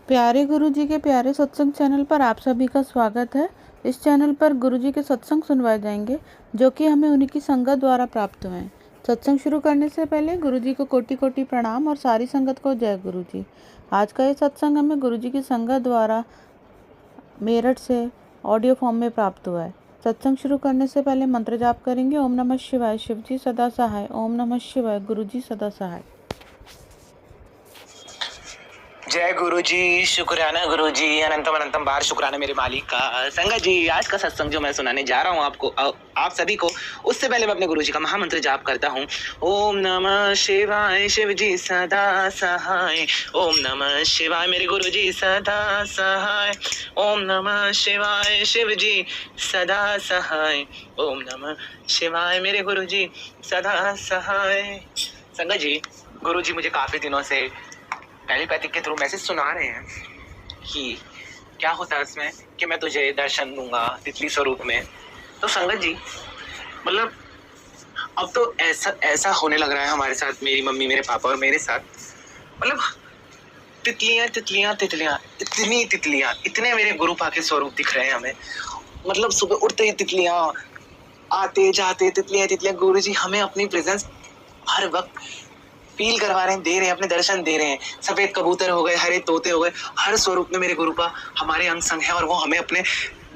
प्यारे गुरुजी के प्यारे सत्संग चैनल पर आप सभी का स्वागत है। इस चैनल पर गुरुजी के सत्संग सुनवाए जाएंगे जो कि हमें उन्हीं की संगत द्वारा प्राप्त हुए हैं। सत्संग शुरू करने से पहले गुरुजी को कोटि कोटि प्रणाम और सारी संगत को जय गुरुजी। आज का ये सत्संग हमें गुरुजी की संगत द्वारा मेरठ से ऑडियो फॉर्म में प्राप्त हुआ है। सत्संग शुरू करने से पहले मंत्र जाप करेंगे। ओम नमः शिवाय, शिव जी सदा सहाय। ओम नमः शिवाय, गुरुजी सदा सहाय। जय गुरु जी, शुक्राना गुरु जी, अनंतम अनंतम बार शुक्राना मेरे मालिक का। संगत जी, आज का सत्संग जो मैं सुनाने जा रहा हूँ आपको, आप सभी को, उससे पहले मैं अपने गुरु जी का महामंत्र जाप करता हूँ। ओम नमः शिवाय, शिव जी सदा सहाय। ओम नमः शिवाय, मेरे गुरु जी सदा सहाय। ओम नमः शिवाय, शिव जी सदा सहाय। ओम नमः शिवाय, मेरे गुरु जी सदा सहाय। संगत जी, गुरु जी मुझे काफी दिनों से टेलीपैथिक के थ्रू मैसेज सुना रहे हैं कि क्या होता है उसमें कि मैं तुझे दर्शन दूंगा तितली स्वरूप में। तो संगत जी, मतलब अब तो ऐसा होने लग रहा है हमारे साथ, मेरी मम्मी, मेरे पापा और मेरे साथ। मतलब तितलियां तितलियां तितलियां, इतनी तितलियां, इतने मेरे गुरु पा के स्वरूप दिख रहे हैं हमें। मतलब सुबह उठते ही तितलियां, आते जाते तितलियां तितलियां। गुरु जी हमें अपनी प्रेजेंस हर वक्त फील करवा रहे हैं, दे रहे हैं, अपने दर्शन दे रहे हैं। सफेद कबूतर हो गए, हरे तोते हो गए, हर स्वरूप में मेरे गुरुपा हमारे अंग संग है और वो हमें अपने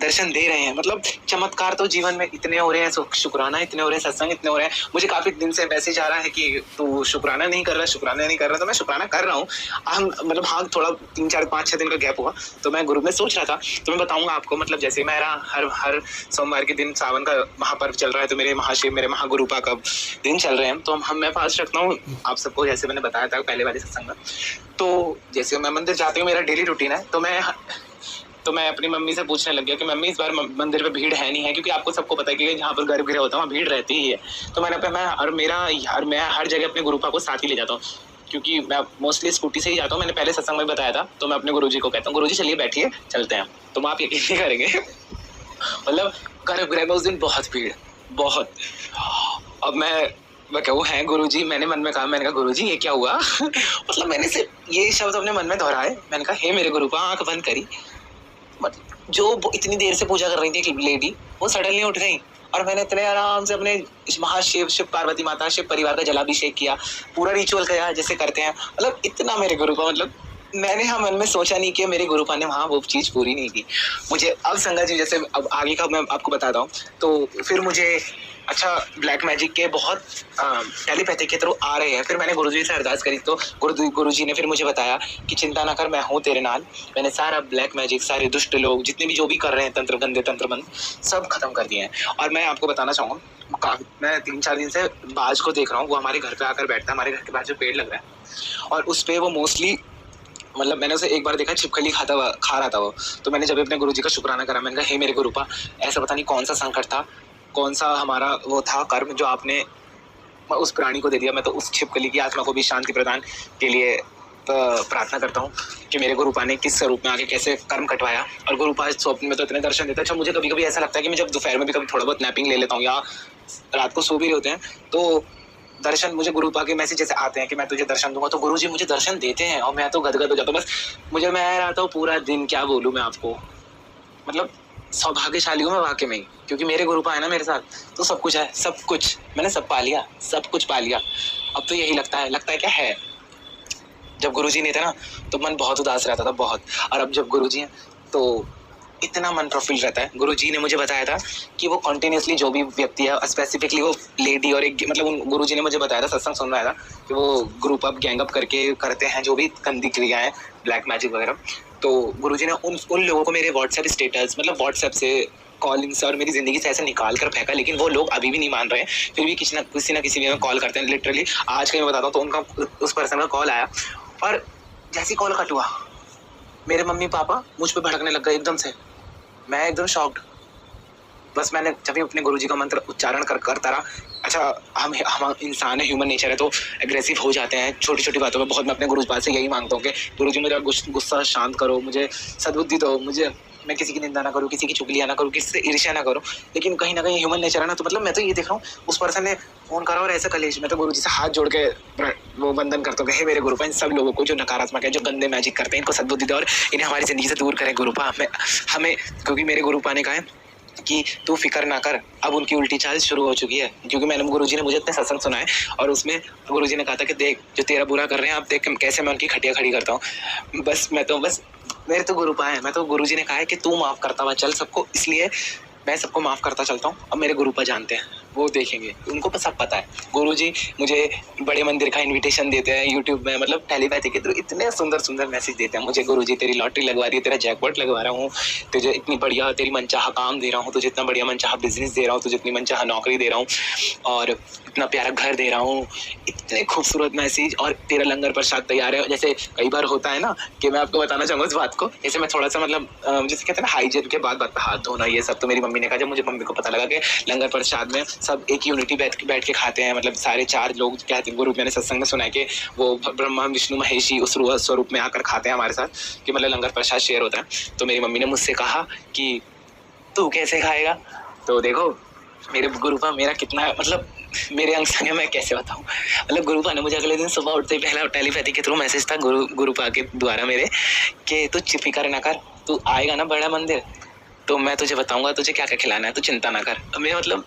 दर्शन दे रहे हैं। मतलब चमत्कार तो जीवन में इतने हो रहे हैं, शुक्राना इतने हो रहे हैं, सत्संग इतने हो रहे हैं। मुझे काफी दिन से मैसेज आ रहा है कि तू शुक्राना नहीं कर रहा, शुक्राना नहीं कर रहा। तो मैं शुक्राना कर रहा हूँ। हम मतलब हाँ, थोड़ा 3 4 5 6 दिन का गैप हुआ तो मैं गुरु में सोच रहा था। तो मैं बताऊंगा आपको, मतलब जैसे मेरा हर सोमवार के दिन सावन का महापर्व चल रहा है, तो मेरे महाशिव, मेरे महागुरुपा का दिन चल रहे हैं। तो मैं फास्ट रखता हूँ आप सबको, जैसे मैंने बताया था पहले वाले सत्संग में। तो जैसे मैं मंदिर जाती हूँ, मेरा डेली रूटीन है। तो मैं अपनी मम्मी से पूछने लग गया कि मम्मी इस बार मंदिर में भीड़ है नहीं है, क्योंकि आपको सबको पता है कि जहाँ पर गर्भगृह होता है वहाँ भीड़ रहती ही है। तो मैं हर जगह अपने गुरुपा को साथ ही ले जाता हूँ, क्योंकि मैं मोस्टली स्कूटी से ही जाता हूँ। मैंने पहले सत्संग में बताया था। तो मैं अपने गुरुजी को कहता हूँ, गुरुजी चलिए बैठिए, चलते हैं। तो आप यकीन नहीं करेंगे मतलब गर्भगृह में उस दिन बहुत भीड़, बहुत। अब मैं क्या, वो है गुरुजी, मैंने मन में कहा, मैंने कहा गुरुजी ये क्या हुआ मतलब मैंने सिर्फ ये शब्द अपने मन में दोहराए। मैंने कहा हे मेरे गुरुपा, आंख बंद करी। मतलब जो इतनी देर से पूजा कर रही थी लेडी, वो सडनली उठ गई और मैंने इतने आराम से अपने महाशिव, शिव पार्वती माता, शिव परिवार का जलाभिषेक किया, पूरा रिचुअल किया जैसे करते हैं। मतलब इतना मेरे गुरुपा, मतलब मैंने हाँ मन में सोचा नहीं कि मेरे गुरुपा ने वहाँ वो चीज पूरी नहीं की मुझे। अब संगत जी, जैसे अब आगे का मैं आपको बताता हूँ। तो फिर मुझे अच्छा ब्लैक मैजिक के बहुत टेलीपैथिक के थ्रू आ रहे हैं। फिर मैंने गुरुजी से अरदास करी, तो गुरुजी ने फिर मुझे बताया कि चिंता ना कर, मैं हूँ तेरे नाल। मैंने सारा ब्लैक मैजिक, सारे दुष्ट लोग जितने भी जो भी कर रहे हैं, तंत्र गंदे तंत्र मंद, सब खत्म कर दिए हैं। और मैं आपको बताना चाहूँगा, मैं 3 4 दिन से बाज को देख रहा हूँ। वो हमारे घर पे आकर बैठता है, हमारे घर के बाहर जो पेड़ लग रहा है, और उस पे वो मोस्टली, मतलब मैंने उसे एक बार देखा छिपकली खा रहा था वो। तो मैंने जब अपने गुरुजी का शुक्राना करा, मैंने कहा हे मेरे गुरुपा, ऐसा पता नहीं कौन सा संकट था, कौन सा हमारा वो था कर्म जो आपने उस प्राणी को दे दिया। मैं तो उस छिपकली की आत्मा को भी शांति प्रदान के लिए प्रार्थना करता हूँ कि मेरे गुरुपा ने किस स्वरूप में आके कैसे कर्म कटवाया। और गुरुपा स्वप्न में तो इतने दर्शन देता है। अच्छा, मुझे कभी कभी ऐसा लगता है कि मैं जब दोपहर में भी कभी थोड़ा बहुत नैपिंग ले लेता हूँ या रात को सो भी रहे होते हैं, तो दर्शन मुझे गुरुपा के मैसेज जैसे आते हैं कि मैं तुझे दर्शन दूंगा, तो गुरुजी मुझे दर्शन देते हैं और मैं तो गदगद हो जाता हूँ। बस मैं रहता हूँ पूरा दिन, क्या बोलूँ मैं आपको, मतलब सौभाग्यशाली हूँ मैं वाकई में, क्योंकि मेरे गुरुपा है ना मेरे साथ, तो सब कुछ है, सब कुछ मैंने सब पा लिया, सब कुछ पा लिया। अब तो यही लगता है क्या है। जब गुरुजी नहीं थे ना तो मन बहुत उदास रहता था, बहुत। और अब जब गुरुजी हैं तो इतना मन प्रफुल्ल रहता है। गुरुजी ने मुझे बताया था कि वो कंटिन्यूसली जो भी व्यक्ति है, स्पेसिफिकली वो लेडी और एक, मतलब गुरुजी ने मुझे बताया था, सत्संग सुन रहा था, कि वो ग्रुप अप गैंग अप करके करते हैं जो भी गंदी क्रियाएं, ब्लैक मैजिक वगैरह। तो गुरुजी ने उन लोगों को मेरे व्हाट्सएप स्टेटस, मतलब व्हाट्सएप से, कॉलिंग से और मेरी जिंदगी से ऐसे निकाल कर फेंका, लेकिन वो लोग अभी भी नहीं मान रहे हैं। फिर भी किसी ना किसी वे में कॉल करते हैं। लिटरली आज का मैं बताता हूँ, तो उनका उस पर्सन का कॉल आया और जैसी कॉल कट हुआ, मेरे मम्मी पापा मुझ पर भड़कने लग गए एकदम से। मैं एकदम शॉक्ड। बस मैंने जब भी अपने गुरुजी का मंत्र उच्चारण करता रहा, अच्छा हम इंसान है, ह्यूमन नेचर है, तो एग्रेसिव हो जाते हैं छोटी छोटी बातों में बहुत। मैं अपने गुरुपाद से यही मांगता हूँ कि गुरुजी मेरा गुस्सा शांत करो, मुझे सद्बुद्धि दो, मुझे मैं किसी की निंदा ना करूँ, किसी की चुगलियाँ ना करूँ, किसी से ईर्ष्या ना करूँ। लेकिन कहीं ना कहीं ह्यूमन नेचर है ना, तो मतलब मैं तो ये देख रहा हूँ उस पर्सन ने फोन करा और ऐसा कलेश, मैं तो गुरुजी से हाथ जोड़ के वो बंधन करता हूँ कि हे मेरे गुरुपा, इन सब लोगों को जो नकारात्मक है, जो गंदे मैजिक करते हैं, इनको सद्बुद्धि दो और इन्हें हमारी जिंदगी से दूर करें गुरुपा। हमें क्योंकि मेरे गुरुपा ने कहा है कि तू फिक्र ना कर। अब उनकी उल्टी चाल शुरू हो चुकी है, क्योंकि मैंने गुरुजी ने मुझे इतने सत्संग सुनाए और उसमें गुरुजी ने कहा था कि देख जो तेरा बुरा कर रहे हैं, आप देख कैसे मैं उनकी खटिया खड़ी करता हूँ। बस मेरे तो गुरुपा है, मैं तो गुरुजी ने कहा है कि तू माफ करता हुआ चल सबको, इसलिए मैं सबको माफ करता चलता हूँ। अब मेरे गुरुपा जानते हैं, वो देखेंगे, उनको सब पता है। गुरुजी मुझे बड़े मंदिर का इनविटेशन देते हैं यूट्यूब में, मतलब टेलीपैथी के थ्रू इतने सुंदर सुंदर मैसेज देते हैं मुझे। गुरुजी तेरी लॉटरी लगवा रही है, तेरा जैकपॉट लगवा रहा हूँ, तुझे इतनी बढ़िया तेरी मनचाहा काम दे रहा हूँ, तुझे इतना बढ़िया मनचाहा बिजनेस दे रहा हूँ, तुझे इतनी मनचाहा नौकरी दे रहा हूँ और इतना प्यारा घर दे रहा हूँ, इतने खूबसूरत मैसेज, और तेरा लंगर प्रसाद तैयार है। जैसे कई बार होता है ना कि मैं आपको बताना चाहूँगा इस बात को, जैसे मैं थोड़ा सा मतलब जैसे कहते हैं ना हाइजीन के बाद बात पे हाथ धोना, ये सब तो मेरी मम्मी ने कहा। जब मुझे मम्मी को पता लगा कि लंगर प्रसाद में सब एक यूनिटी बैठ के खाते हैं, मतलब सारे 4 लोग कहते हैं, गुरु मैंने सत्संग में सुना है कि वो ब्रह्मा विष्णु महेश उस स्वरूप में आकर खाते हैं हमारे साथ, कि मतलब लंगर प्रसाद शेयर होता है। तो मेरी मम्मी ने मुझसे कहा कि तू कैसे खाएगा। तो देखो मेरे गुरुपा मेरा कितना मतलब मेरे अंग संग है, मैं कैसे बताऊं। मतलब गुरुपा ने मुझे अगले दिन सुबह उठते ही पहला टेलीपैथी के थ्रू मैसेज था गुरुपा के द्वारा मेरे, कि तू फिक्र ना कर, तू आएगा ना बड़ा मंदिर तो मैं तुझे बताऊंगा तुझे क्या क्या खिलाना है, तू चिंता ना कर। मैं मतलब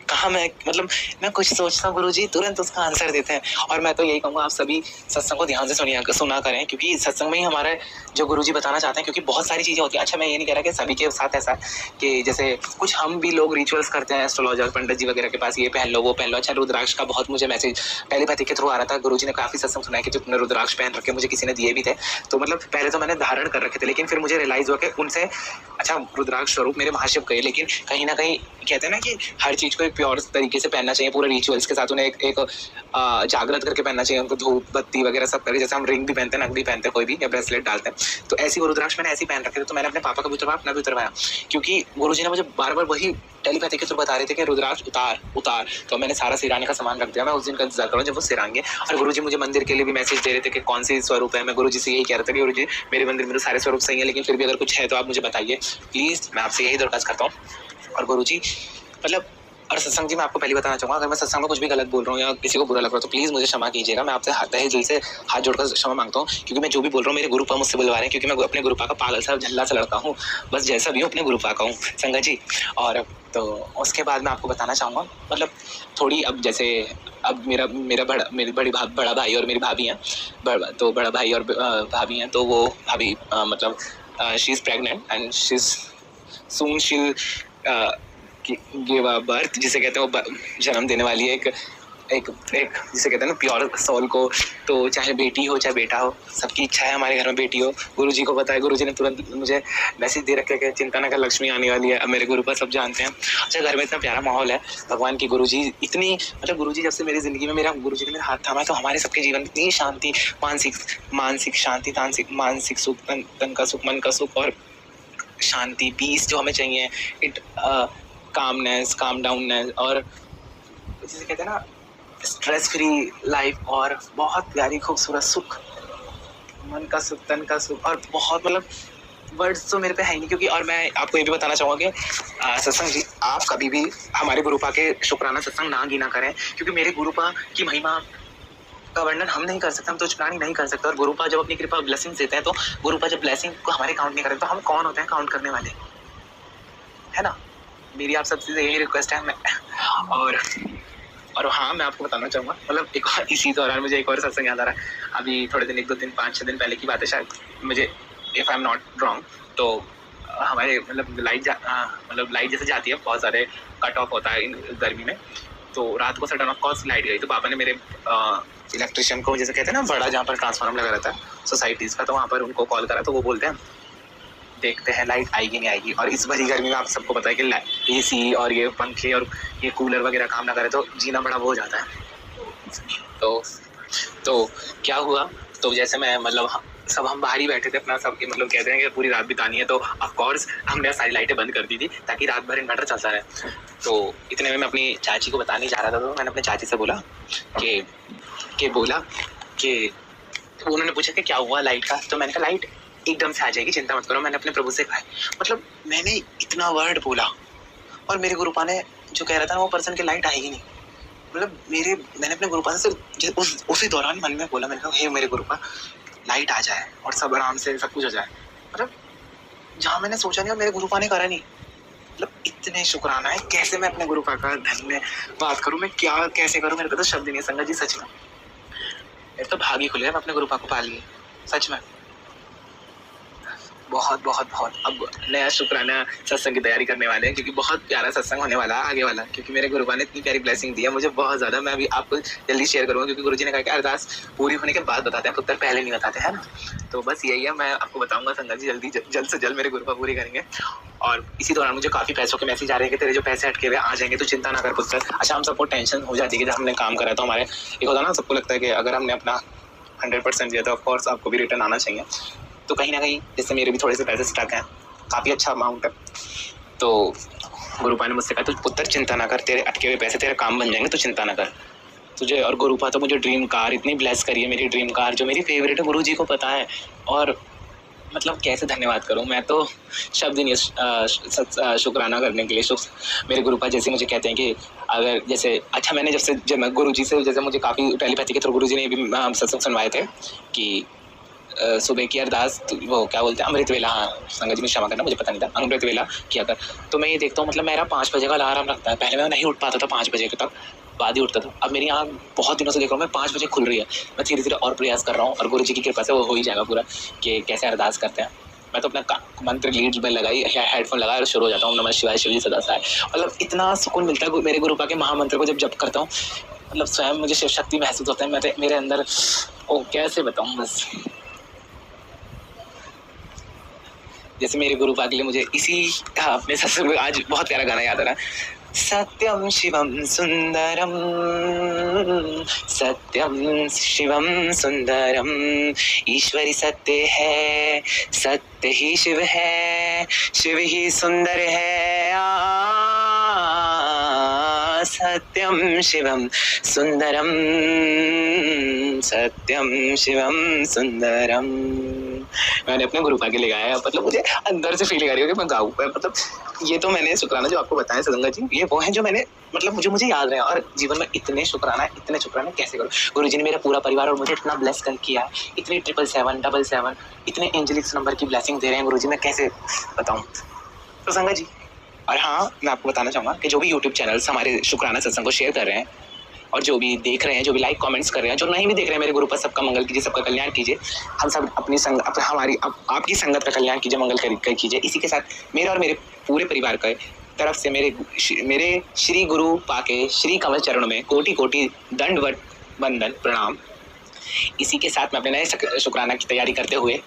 कहाँ मैं कुछ सोचता हूँ गुरुजी तुरंत उसका आंसर देते हैं। और मैं तो यही कहूँगा आप सभी सत्संग को ध्यान से सुना करें, क्योंकि सत्संग में ही हमारे जो गुरुजी बताना चाहते हैं, क्योंकि बहुत सारी चीज़ें होती हैं। अच्छा मैं ये नहीं कह रहा कि सभी के साथ ऐसा कि जैसे कुछ हम भी लोग रिचुअल्स करते हैं, एस्ट्रोलॉजर पंडित जी वगैरह के पास ये पहन लो वो पहन लो। अच्छा रुद्राक्ष का बहुत मुझे मैसेज टेलीपैथी के थ्रू आ रहा था, गुरुजी ने काफ़ी सत्संग सुनाया कि तुमने रुद्राक्ष पहन रखे, मुझे किसी ने दिए भी थे। तो मतलब पहले तो मैंने धारण कर रखे थे, लेकिन फिर मुझे रियलाइज़ हुआ कि उनसे अच्छा रुद्राक्ष स्वरूप मेरे महाशिव गए, लेकिन कहीं ना कहीं कहते हैं ना कि हर चीज़ को एक प्योर तरीके से पहनना चाहिए, पूरे रिचुअल्स के साथ उन्हें एक जागृत करके पहनना चाहिए, उनको धूप बत्ती वगैरह सब करके, जैसे हम रिंग भी पहनते हैं, नग भी पहनते हैं, कोई भी या ब्रेसलेट डालते हैं। तो ऐसी वो रुद्राक्ष मैंने ऐसी पहन रखे थे। तो मैंने अपने पापा का भी उतरवाया, अपना भी उतरवाया, क्योंकि गुरुजी ने मुझे बार बार वही टेलीपैथी के थ्रू बता रहे थे कि रुद्राक्ष उतार। तो मैंने सारा सिराने का सामान रख दिया, मैं उस दिन का इंतजार करूँ जब वो सिराएंगे। और गुरुजी मुझे मंदिर के लिए भी मैसेज दे रहे थे कि कौन सी स्वरूप है। मैं गुरुजी से यही कह रहा था कि गुरुजी मेरे मंदिर में तो सारे स्वरूप सही है, लेकिन फिर भी अगर कुछ है तो आप मुझे बताइए प्लीज़, मैं आपसे यही दरख्वास्त करता हूँ। और गुरुजी मतलब और सत्संग जी मैं आपको पहले बताना चाहूँगा, अगर मैं सत्संग में कुछ भी गलत बोल रहा हूँ या किसी को बुरा लग रहा हो तो प्लीज़ मुझे क्षमा कीजिएगा। मैं आपसे तहे दिल से हाथ जोड़कर क्षमा मांगता हूँ, क्योंकि मैं जो भी बोल रहा हूँ मेरे गुरुपा मुझसे बुलवा रहे हैं, क्योंकि मैं अपने गुरुपा का पागल सा झल्ला सा लड़का हूँ, बस जैसा भी हूँ अपने गुरुपा का हूँ संगत जी। और तो उसके बाद मैं आपको बताना चाहूँगा मतलब थोड़ी, अब जैसे अब मेरी बड़ा भाई और मेरी भाभी हैं, तो बड़ा भाई और भाभी हैं, तो वो भाभी मतलब she is pregnant and she is soon she'll give a birth, जिसे कहते हैं वो जन्म देने वाली है एक जिसे कहते हैं ना प्योर सोल को। तो चाहे बेटी हो चाहे बेटा हो, सबकी इच्छा है हमारे घर में बेटी हो। गुरुजी को पता है, गुरुजी ने तुरंत मुझे मैसेज दे रखे कि चिंता न कर, लक्ष्मी आने वाली है। अब मेरे गुरु पर सब जानते हैं। अच्छा घर में इतना प्यारा माहौल है भगवान की, गुरुजी इतनी मतलब गुरुजी जब से मेरी जिंदगी में गुरुजी ने मेरा हाथ थामा है, तो हमारे सबके जीवन में इतनी शांति, मानसिक शांति, मानसिक सुख, तन का सुख, मन का सुख और शांति, पीस जो हमें चाहिए, इट कामनेस, काम डाउननेस, और जिसे कहते हैं ना स्ट्रेस फ्री लाइफ, और बहुत प्यारी खूबसूरत सुख, मन का सुख, तन का सुख, और बहुत मतलब वर्ड्स तो मेरे पे है ही नहीं। क्योंकि और मैं आपको ये भी बताना चाहूँगा कि सत्संग जी आप कभी भी हमारे गुरुपा के शुक्राना सत्संग ना गिना करें, क्योंकि मेरे गुरुपा की महिमा का वर्णन हम नहीं कर सकते, हम तो चुनानी नहीं कर सकते। और गुरुपा जब अपनी कृपा ब्लेसिंग देते हैं, तो गुरुपा जब ब्लेसिंग को हमारे काउंट नहीं करें तो हम कौन होते हैं काउंट करने वाले, है ना। मेरी आप सबसे यही रिक्वेस्ट है। मैं और हाँ मैं आपको बताना चाहूँगा मतलब एक और इसी दौरान मुझे एक और सत्संग याद आ रहा है। अभी थोड़े दिन 1-2 दिन 5-6 दिन पहले की बात है शायद, मुझे if I am not wrong, तो हमारे मतलब लाइट जैसे जाती है, बहुत सारे कट ऑफ होता है गर्मी में, तो रात को सडन ऑफ कोर्स लाइट गई। तो पापा ने मेरे इलेक्ट्रिशियन को, जैसे कहते हैं ना बड़ा जहाँ पर ट्रांसफार्मर लगा रहता है सोसाइटीज़ का, तो वहाँ पर उनको कॉल करा, तो वो बोलते हैं देखते हैं लाइट आएगी नहीं आएगी। और इस भरी गर्मी में आप सबको पता है कि एसी और ये पंखे और ये कूलर वगैरह काम ना करे तो जीना बड़ा वो हो जाता है। तो क्या हुआ, तो जैसे मैं मतलब सब हम बाहर ही बैठे थे अपना, सब मतलब कहते हैं कि पूरी रात बितानी है, तो ऑफ कोर्स हमने सारी लाइटें बंद कर दी थी ताकि रात भर इन्वर्टर चलता रहे। तो इतने में मैं अपनी चाची को बताने जा रहा था, तो मैंने अपने चाची से बोला कि उन्होंने पूछा कि क्या हुआ लाइट का, तो मैंने कहा लाइट एकदम से आ जाएगी, चिंता मत करो, मैंने अपने प्रभु से कहा। मतलब मैंने इतना वर्ड बोला और मेरे गुरुपा ने जो कह रहा था वो पर्सन की लाइट आएगी नहीं। मतलब मैंने अपने गुरुपा से उसी दौरान मन में बोला, मैंने कहा हे मेरे गुरुपा लाइट आ जाए और सब आराम से सब कुछ हो जाए। मतलब जहाँ मैंने सोचा नहीं और मेरे गुरुपा ने करा नहीं। मतलब इतने शुक्राना है, कैसे मैं अपने गुरुपा का धन्यवाद करूँ, मैं क्या कैसे करूँ, मेरे को तो शब्द नहीं है संगत जी, सच में मेरे तो भाग ही खुल गया, मैं अपने गुरुपा को पा लिए सच में। बहुत बहुत बहुत अब नया शुक्राना सत्संग की तैयारी करने वाले हैं, क्योंकि बहुत प्यारा सत्संग होने वाला है आगे वाला, क्योंकि मेरे गुरुपा ने इतनी प्यारी ब्लेसिंग दी है मुझे बहुत ज़्यादा। मैं अभी आपको जल्दी शेयर करूँगा, क्योंकि गुरुजी ने कहा कि अरदास पूरी होने के बाद बताते हैं, पुत्र पहले नहीं बताते हैं ना। तो बस यही है, मैं आपको बताऊँगा संगत जी, जल्द से जल्द मेरे गुरुपा पूरी करेंगे। और इसी दौरान मुझे काफ़ी पैसों के मैसेज आ रहे हैं कि तेरे जो पैसे अटके हुए आ जाएंगे, तो चिंता ना कर पुत्र। अच्छा, हम सबको टेंशन हो जाती है कि जब हमने काम करा तो हमारे एक होता ना, सबको लगता है कि अगर हमने अपना 100% दिया तो ऑफकोर्स आपको भी रिटर्न आना चाहिए। तो कहीं ना कहीं जैसे मेरे भी थोड़े से पैसे स्टक हैं, काफ़ी अच्छा अमाउंट है, तो गुरुपा ने मुझसे कहा तो पुत्र चिंता ना कर, तेरे अटके हुए पैसे तेरे काम बन जाएंगे, तो चिंता ना कर तुझे। और गुरुपा तो मुझे ड्रीम कार इतनी ब्लेस करी है, मेरी ड्रीम कार जो मेरी फेवरेट है, गुरुजी को पता है। और मतलब कैसे धन्यवाद करूं, मैं तो शब्द नहीं है शुक्राना करने के लिए। मेरे गुरुपा जैसे मुझे कहते हैं कि अगर जैसे अच्छा, मैंने जब मैं गुरुजी से जैसे मुझे काफ़ी टेलीपैथी के थ्रू गुरुजी ने भी सत्संग सुनवाए थे कि सुबह की अरदास वो क्या बोलते हैं अमृत वेला, हाँ संगत जी में क्षमा करना मुझे पता नहीं था, अमृत वेला किया कर। तो मैं ये देखता हूँ, मतलब मेरा 5 बजे का अलार्म रखता है, पहले मैं नहीं उठ पाता था 5 बजे तक, बाद ही उठता था। अब मेरी आँख बहुत दिनों से देख रहा हूँ मैं 5 बजे खुल रही है, मैं धीरे धीरे और प्रयास कर रहा हूँ और गुरुजी की कृपा से वो हो ही जाएगा पूरा कि कैसे अरदास करते हैं। मैं तो अपना मंत्र लीड में लगाई, हेडफोन लगाया और शुरू हो जाता हूँ, नमः शिवाय शिव जी सदा सहाय। मतलब इतना सुकून मिलता है मेरे गुरुपा के महामंत्र को जब जप करता हूँ, मतलब स्वयं मुझे शिव शक्ति महसूस होता है मेरे अंदर। ओ कैसे बताऊँ, बस जैसे मेरे गुरुपा के लिए मुझे इसी अपने सत्संग में आज बहुत प्यारा गाना याद आ रहा है। सत्यम शिवम सुंदरम, सत्यम शिवम सुंदरम, ईश्वरी सत्य है, सत्य ही शिव है, शिव ही सुंदर है। सत्यम शिवम सुंदरम, सत्यम शिवम सुंदरम। मैंने अपने गुरुपा के लिए गाया, मतलब मुझे अंदर से फीलिंग आ रही है कि मैं गाऊँ। मतलब ये तो मैंने शुक्राना जो आपको बताया संगत जी, ये वो हैं जो मैंने मतलब मुझे याद रहे, और जीवन में इतने शुक्राना कैसे करूँ। गुरुजी ने मेरा पूरा परिवार और मुझे इतना ब्लेस कर किया है, इतनी 777 इतने एंजेलिक्स नंबर की ब्लेसिंग दे रहे हैं गुरुजी, मैं कैसे बताऊँ। तो संगत जी, और हाँ मैं आपको बताना चाहूँगा कि जो भी यूट्यूब चैनल्स हमारे शुक्राना सत्संग को शेयर कर रहे हैं और जो भी देख रहे हैं, जो भी लाइक कमेंट्स कर रहे हैं, जो नहीं भी देख रहे हैं, मेरे गुरु पर सबका मंगल कीजिए, सबका कल्याण कीजिए। हम सब अपनी आपकी संगत का कल्याण कीजिए, मंगल कीजिए। इसी के साथ मेरा और मेरे पूरे परिवार का तरफ से मेरे श्री गुरु पाके श्री कमल चरणों में कोटि कोटि दंडवत वंदन प्रणाम। इसी के साथ मैं अपने नए शुक्राना की तैयारी करते हुए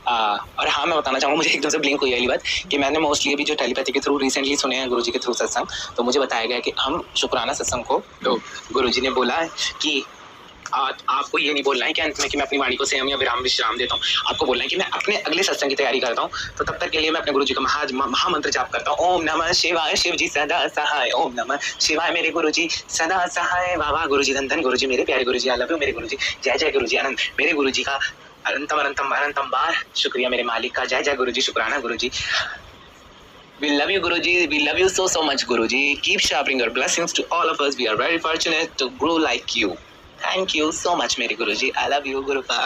और हाँ मैं बताना चाहूँगा, मुझे एकदम से ब्लिंक हुई वाली बात कि मैंने मोस्टली अभी जो टेलीपैथी के थ्रू रिसेंटली सुने हैं गुरुजी के थ्रू सत्संग, तो मुझे बताया गया कि हम शुक्राना सत्संग को, तो गुरुजी ने बोला है कि आपको ये नहीं बोलना है कि अंत में कि मैं अपनी वाणी को संयम या विश्राम देता हूँ, आपको बोलना है कि मैं अपने अगले सत्संग की तैयारी करता हूँ। तो तब तक के लिए मैं अपने गुरुजी का महामंत्र जाप करता हूँ, ओम नमः शिवाय, शिव जी सदा सहाय, ओम नमः शिवाय मेरे गुरुजी सदा सहाय, वाह गुरुजी धन धन गुरुजी, मेरे प्यारे गुरुजी, आई लव यू मेरे गुरुजी, जय जय गुरुजी अनंत, मेरे गुरुजी का अनंतम बार शुक्रिया मेरे मालिक का, जय जय गुरुजी, शुक्राना गुरुजी। We love you Guruji, we love you so much Guruji, keep showering your blessings to all of us, we are very fortunate to grow like you, thank you so much मेरे गुरुजी, I love you गुरुपा।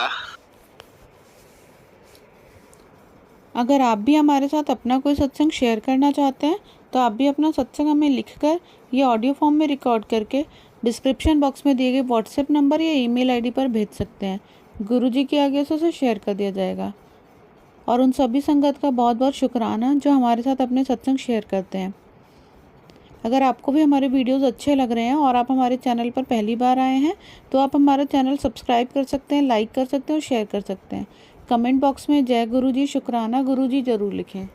अगर आप भी हमारे साथ अपना कोई सत्संग share करना चाहते हैं तो आप भी अपना सत्संग हमें लिखकर या ऑडियो फॉर्म में रिकॉर्ड करके डिस्क्रिप्शन बॉक्स में दिए गए व्हाट्सएप नंबर या ईमेल आईडी पर भेज सकते हैं। गुरुजी की आज्ञा से उसे शेयर कर दिया जाएगा। और उन सभी संगत का बहुत बहुत शुक्राना जो हमारे साथ अपने सत्संग शेयर करते हैं। अगर आपको भी हमारे वीडियोस अच्छे लग रहे हैं और आप हमारे चैनल पर पहली बार आए हैं तो आप हमारा चैनल सब्सक्राइब कर सकते हैं, लाइक कर सकते हैं और शेयर कर सकते हैं। कमेंट बॉक्स में जय गुरुजी, शुक्राना गुरुजी ज़रूर लिखें।